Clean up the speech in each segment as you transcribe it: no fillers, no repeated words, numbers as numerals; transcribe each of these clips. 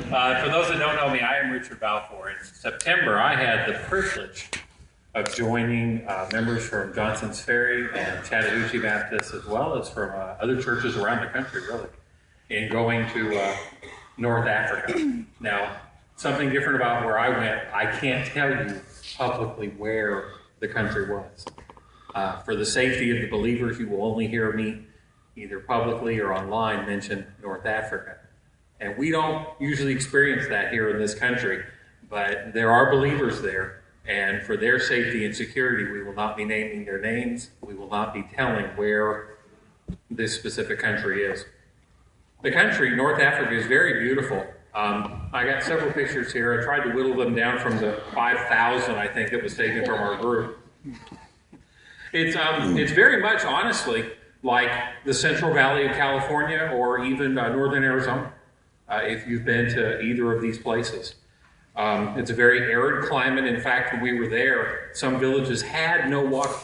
For those that don't know me, I am Richard Balfour. In September, I had the privilege of joining members from Johnson's Ferry and Chattahoochee Baptist, as well as from other churches around the country, really, in going to North Africa. Now, something different about where I went, I can't tell you publicly where the country was. For the safety of the believers, you will only hear me either publicly or online mention North Africa. And we don't usually experience that here in this country, but there are believers there, and for their safety and security, we will not be naming their names. We will not be telling where this specific country is. The country, North Africa, is very beautiful. I got several pictures here. I tried to whittle them down from the 5,000, I think, that was taken from our group. It's very much, honestly, like the Central Valley of California or even northern Arizona, if you've been to either of these places. It's a very arid climate. In fact, when we were there, some villages had no water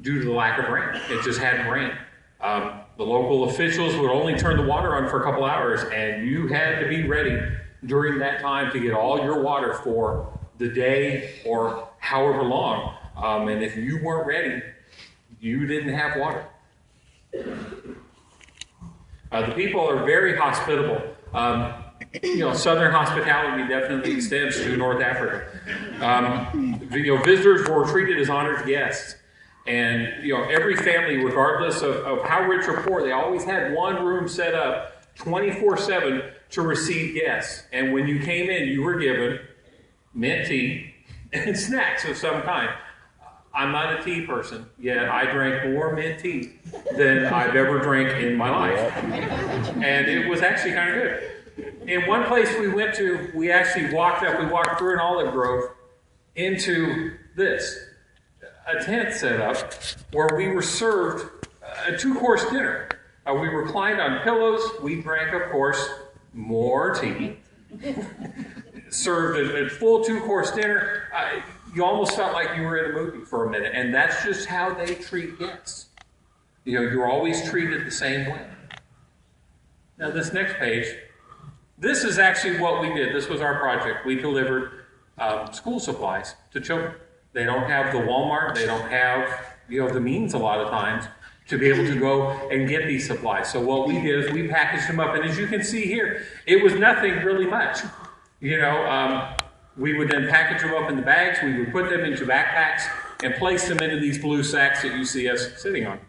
due to the lack of rain. It just hadn't rained. The local officials would only turn the water on for a couple hours, and you had to be ready during that time to get all your water for the day or however long. And if you weren't ready, you didn't have water. The people are very hospitable. Southern hospitality definitely extends to North Africa. Visitors were treated as honored guests. And, every family, regardless of how rich or poor, they always had one room set up 24/7 to receive guests. And when you came in, you were given mint tea and snacks of some kind. I'm not a tea person, yet I drank more mint tea than I've ever drank in my life. And it was actually kind of good. In one place we went to, we actually walked through an olive grove into this, a tent set up where we were served a 2-course dinner. We reclined on pillows. We drank, of course, more tea. Served a full 2-course dinner. You almost felt like you were in a movie for a minute. And that's just how they treat guests. You're always treated the same way. Now, this next page, this is actually what we did. This was our project. We delivered school supplies to children. They don't have the Walmart. They don't have, the means a lot of times to be able to go and get these supplies. So what we did is we packaged them up. And as you can see here, it was nothing really much. We would then package them up in the bags. We would put them into backpacks and place them into these blue sacks that you see us sitting on.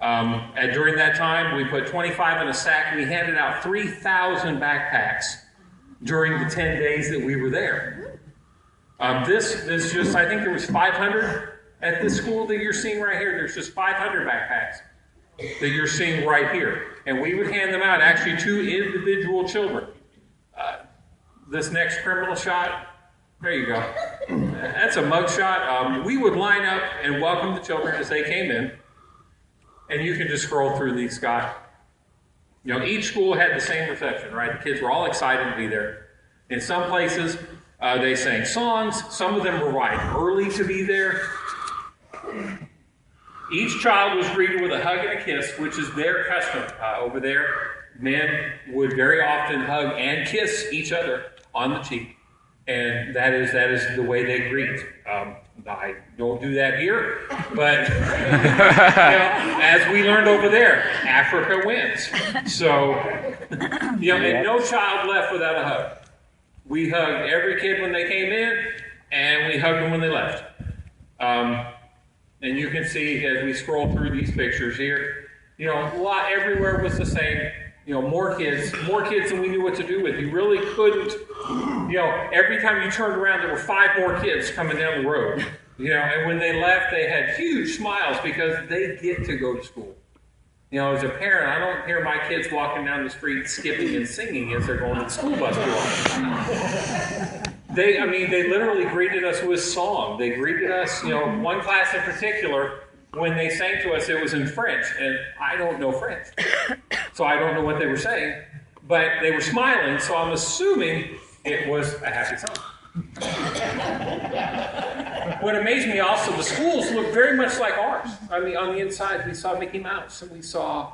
And during that time, we put 25 in a sack. We handed out 3,000 backpacks during the 10 days that we were there. This is just, I think there was 500 at this school that you're seeing right here. There's just 500 backpacks that you're seeing right here. And we would hand them out actually to individual children. This next criminal shot, there you go. That's a mug shot. We would line up and welcome the children as they came in. And you can just scroll through these, Scott. Each school had the same reception, right? The kids were all excited to be there. In some places, they sang songs. Some of them were early to be there. Each child was greeted with a hug and a kiss, which is their custom. Over there, men would very often hug and kiss each other on the cheek. And that is the way they greet. I don't do that here, but as we learned over there, Africa wins. So, and no child left without a hug. We hugged every kid when they came in, and we hugged them when they left. And you can see as we scroll through these pictures here, everywhere was the same. More kids than we knew what to do with. You really couldn't, every time you turned around, there were 5 more kids coming down the road. And when they left, they had huge smiles because they get to go to school. As a parent, I don't hear my kids walking down the street skipping and singing as they're going to the school bus door. They literally greeted us with song. They greeted us, one class in particular, when they sang to us, it was in French, and I don't know French. So I don't know what they were saying, but they were smiling, so I'm assuming it was a happy song. What amazed me also, the schools looked very much like ours. On the inside, we saw Mickey Mouse, and we saw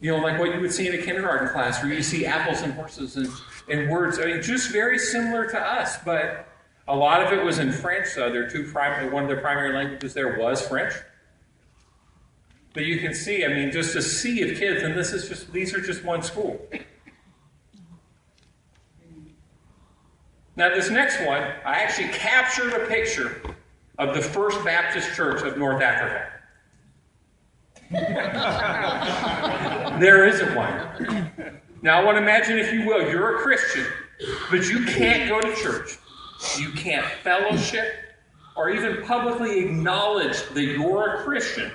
Like what you would see in a kindergarten class where you see apples and horses and words. Just very similar to us, but a lot of it was in French. So one of their primary languages there was French. But you can see, just a sea of kids, and these are just one school. Now this next one, I actually captured a picture of the First Baptist Church of North Africa. There isn't one. Now I want to imagine, if you will, you're a Christian, but you can't go to church. You can't fellowship or even publicly acknowledge that you're a Christian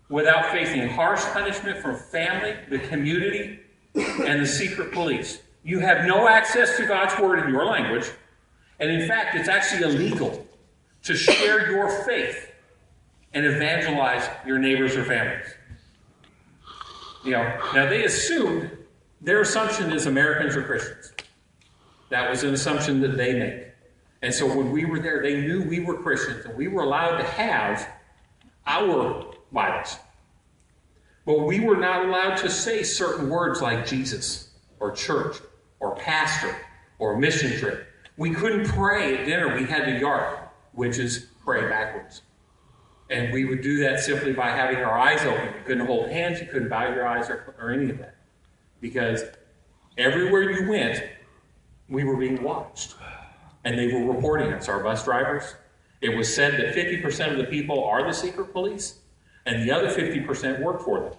without facing harsh punishment from family, the community, and the secret police. You have no access to God's word in your language, and in fact, it's actually illegal to share your faith and evangelize your neighbors or families. Now they assumed, their assumption is Americans are Christians. That was an assumption that they made. And so when we were there, they knew we were Christians, and we were allowed to have our Bibles. But we were not allowed to say certain words like Jesus, or church, or pastor, or mission trip. We couldn't pray at dinner. We had to yark, which is pray backwards. And we would do that simply by having our eyes open. You couldn't hold hands, you couldn't bow your eyes or any of that. Because everywhere you went, we were being watched. And they were reporting us, our bus drivers. It was said that 50% of the people are the secret police, and the other 50% work for them.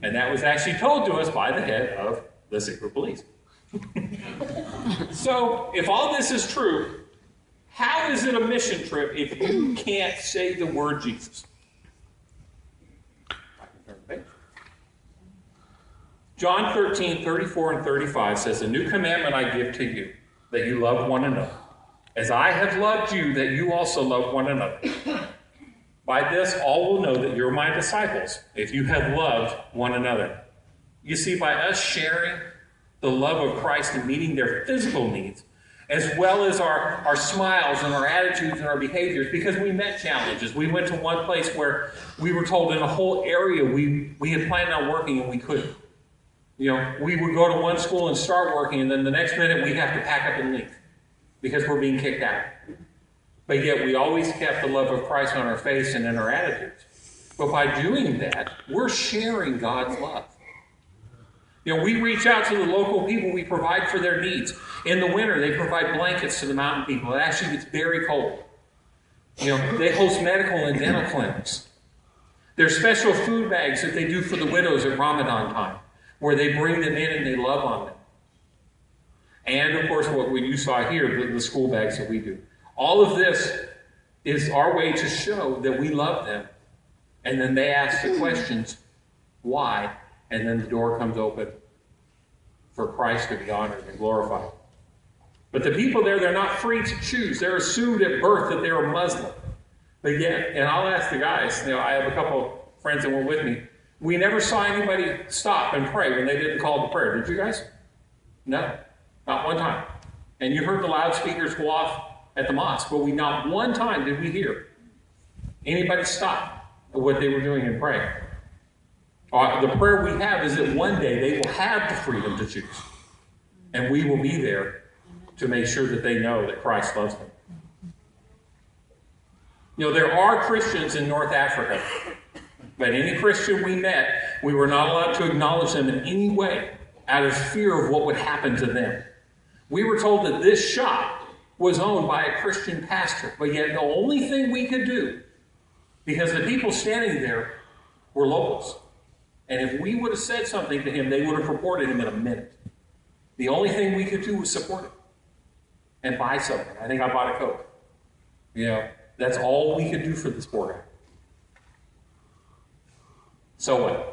And that was actually told to us by the head of the secret police. So, if all this is true, how is it a mission trip if you can't say the word Jesus? John 13, 34 and 35 says, "A new commandment I give to you, that you love one another. As I have loved you, that you also love one another. By this all will know that you're my disciples, if you have loved one another." You see, by us sharing the love of Christ and meeting their physical needs, as well as our smiles and our attitudes and our behaviors, because we met challenges. We went to one place where we were told in a whole area we had planned on working and we couldn't. We would go to one school and start working, and then the next minute we'd have to pack up and leave because we're being kicked out. But yet we always kept the love of Christ on our face and in our attitudes. But by doing that, we're sharing God's love. We reach out to the local people. We provide for their needs. In the winter, they provide blankets to the mountain people. It actually gets very cold. They host medical and dental clinics. There's special food bags that they do for the widows at Ramadan time, where they bring them in and they love on them. And, of course, what you saw here, the school bags that we do. All of this is our way to show that we love them. And then they ask the questions, why? And then the door comes open for Christ to be honored and glorified. But the people there, they're not free to choose. They're assumed at birth that they're a Muslim. But yet, and I'll ask the guys, I have a couple friends that were with me, we never saw anybody stop and pray when they didn't call to prayer. Did you guys? No, not one time. And you heard the loudspeakers go off at the mosque, but not one time did we hear anybody stop what they were doing and pray. The prayer we have is that one day they will have the freedom to choose. And we will be there to make sure that they know that Christ loves them. There are Christians in North Africa, but any Christian we met, we were not allowed to acknowledge them in any way out of fear of what would happen to them. We were told that this shop was owned by a Christian pastor, but yet the only thing we could do, because the people standing there were locals, and if we would have said something to him, they would have reported him in a minute. The only thing we could do was support him and buy something. I think I bought a Coke. That's all we could do for this poor guy. So what?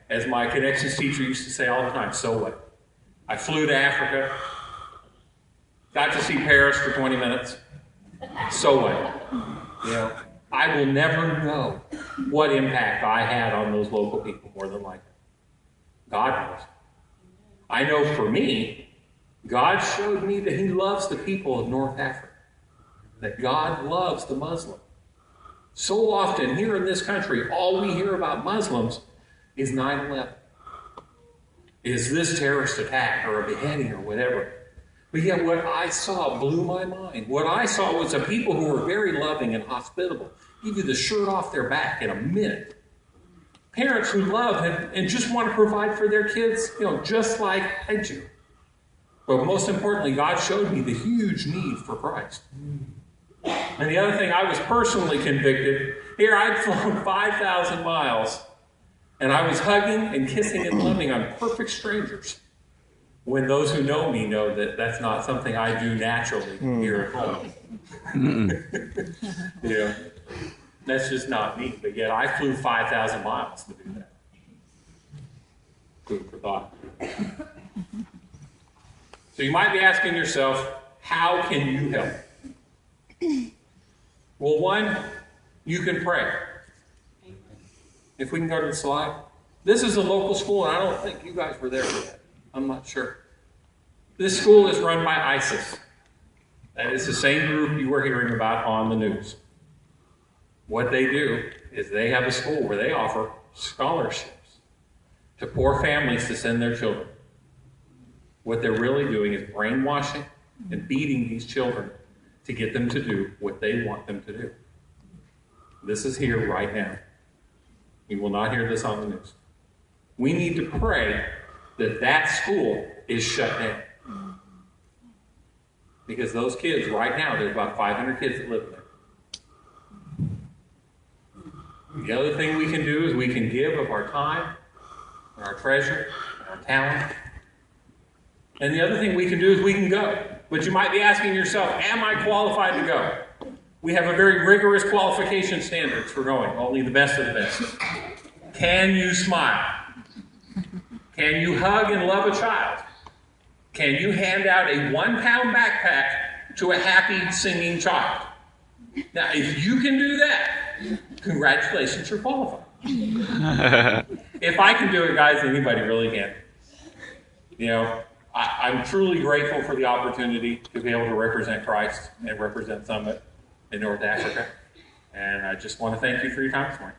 As my connections teacher used to say all the time, so what? I flew to Africa, got to see Paris for 20 minutes. So what? I will never know what impact I had on those local people more than likely. God knows. I know for me, God showed me that he loves the people of North Africa. That God loves the Muslim. So often here in this country, all we hear about Muslims is 9/11. Is this terrorist attack or a beheading or whatever. But yet what I saw blew my mind. What I saw was a people who were very loving and hospitable. Give you the shirt off their back in a minute. Parents who love and just want to provide for their kids, just like I do. But most importantly, God showed me the huge need for Christ. And the other thing, I was personally convicted. Here, I'd flown 5,000 miles, and I was hugging and kissing and loving on perfect strangers. When those who know me know that that's not something I do naturally here at home. That's just not me. But yet I flew 5,000 miles to do that. Food for thought. So you might be asking yourself, how can you help? Well, one, you can pray. If we can go to the slide. This is a local school, and I don't think you guys were there yet. I'm not sure. This school is run by ISIS. That is the same group you were hearing about on the news. What they do is they have a school where they offer scholarships to poor families to send their children. What they're really doing is brainwashing and beating these children to get them to do what they want them to do. This is here right now. You will not hear this on the news. We need to pray that that school is shut down. Because those kids right now, there's about 500 kids that live there. The other thing we can do is we can give of our time, our treasure, our talent. And the other thing we can do is we can go. But you might be asking yourself, am I qualified to go? We have a very rigorous qualification standards for going. Only the best of the best. Can you smile? Can you hug and love a child? Can you hand out a 1-pound backpack to a happy singing child? Now, if you can do that, congratulations, you're qualified. If I can do it, guys, anybody really can. I'm truly grateful for the opportunity to be able to represent Christ and represent Summit in North Africa. And I just want to thank you for your time this morning.